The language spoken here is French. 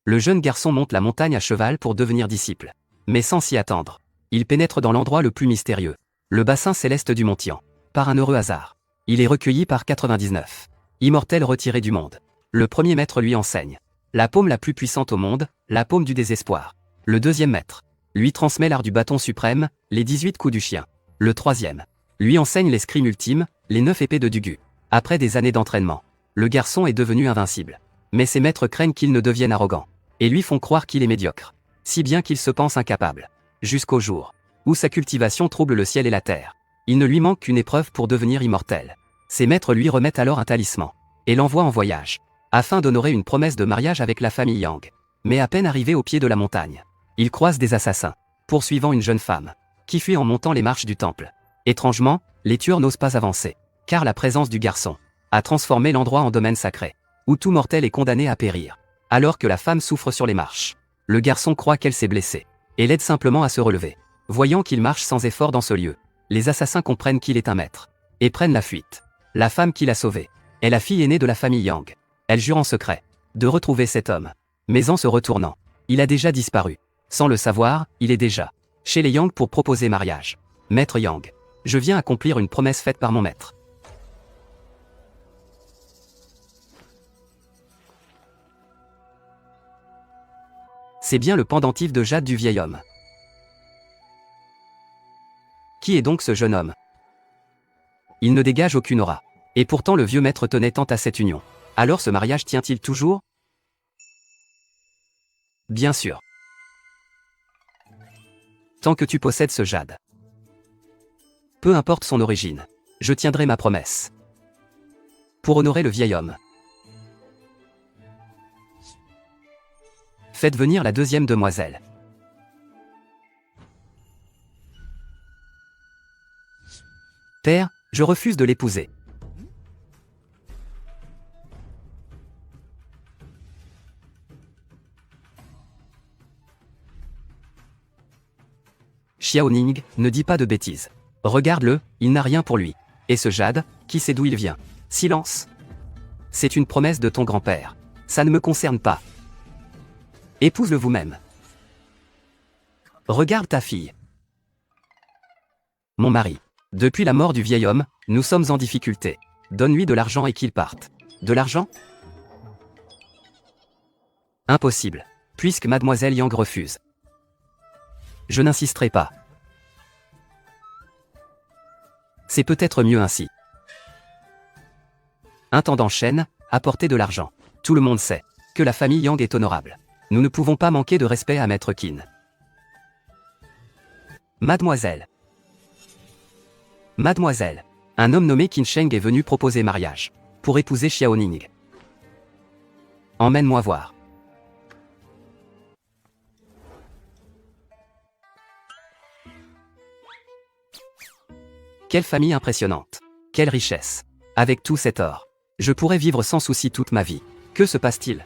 Le jeune garçon monte la montagne à cheval pour devenir disciple. Mais sans s'y attendre, il pénètre dans l'endroit le plus mystérieux, le bassin céleste du mont Tian. Par un heureux hasard, il est recueilli par 99 immortels retirés du monde. Le premier maître lui enseigne la paume la plus puissante au monde, la paume du désespoir. Le deuxième maître lui transmet l'art du bâton suprême, les 18 coups du chien. Le troisième lui enseigne l'escrime ultime, les 9 épées de Dugu. Après des années d'entraînement, le garçon est devenu invincible. Mais ses maîtres craignent qu'il ne devienne arrogant, et lui font croire qu'il est médiocre, si bien qu'il se pense incapable. Jusqu'au jour où sa cultivation trouble le ciel et la terre. Il ne lui manque qu'une épreuve pour devenir immortel. Ses maîtres lui remettent alors un talisman, et l'envoient en voyage, afin d'honorer une promesse de mariage avec la famille Yang. Mais à peine arrivé au pied de la montagne, il croise des assassins, poursuivant une jeune femme, qui fuit en montant les marches du temple. Étrangement, les tueurs n'osent pas avancer, car la présence du garçon a transformé l'endroit en domaine sacré, où tout mortel est condamné à périr. Alors que la femme souffre sur les marches, le garçon croit qu'elle s'est blessée, et l'aide simplement à se relever. Voyant qu'il marche sans effort dans ce lieu, les assassins comprennent qu'il est un maître, et prennent la fuite. La femme qui l'a sauvé est la fille aînée de la famille Yang. Elle jure en secret de retrouver cet homme. Mais en se retournant, il a déjà disparu. Sans le savoir, il est déjà chez les Yang pour proposer mariage. Maître Yang, je viens accomplir une promesse faite par mon maître. C'est bien le pendentif de jade du vieil homme. Qui est donc ce jeune homme? Il ne dégage aucune aura. Et pourtant le vieux maître tenait tant à cette union. Alors ce mariage tient-il toujours? Bien sûr. Tant que tu possèdes ce jade. Peu importe son origine, je tiendrai ma promesse. Pour honorer le vieil homme. Faites venir la deuxième demoiselle. Père, je refuse de l'épouser. Xiaoning, ne dis pas de bêtises. Regarde-le, il n'a rien pour lui. Et ce jade, qui sait d'où il vient? Silence. C'est une promesse de ton grand-père. Ça ne me concerne pas. Épouse-le vous-même. Regarde ta fille. Mon mari. Depuis la mort du vieil homme, nous sommes en difficulté. Donne-lui de l'argent et qu'il parte. De l'argent? Impossible, puisque mademoiselle Yang refuse. Je n'insisterai pas. C'est peut-être mieux ainsi. Intendant Shen, apportez de l'argent. Tout le monde sait que la famille Yang est honorable. Nous ne pouvons pas manquer de respect à Maître Qin. Mademoiselle. Mademoiselle. Un homme nommé Qin Sheng est venu proposer mariage. Pour épouser Xiaoning. Emmène-moi voir. Quelle famille impressionnante. Quelle richesse. Avec tout cet or, je pourrais vivre sans souci toute ma vie. Que se passe-t-il?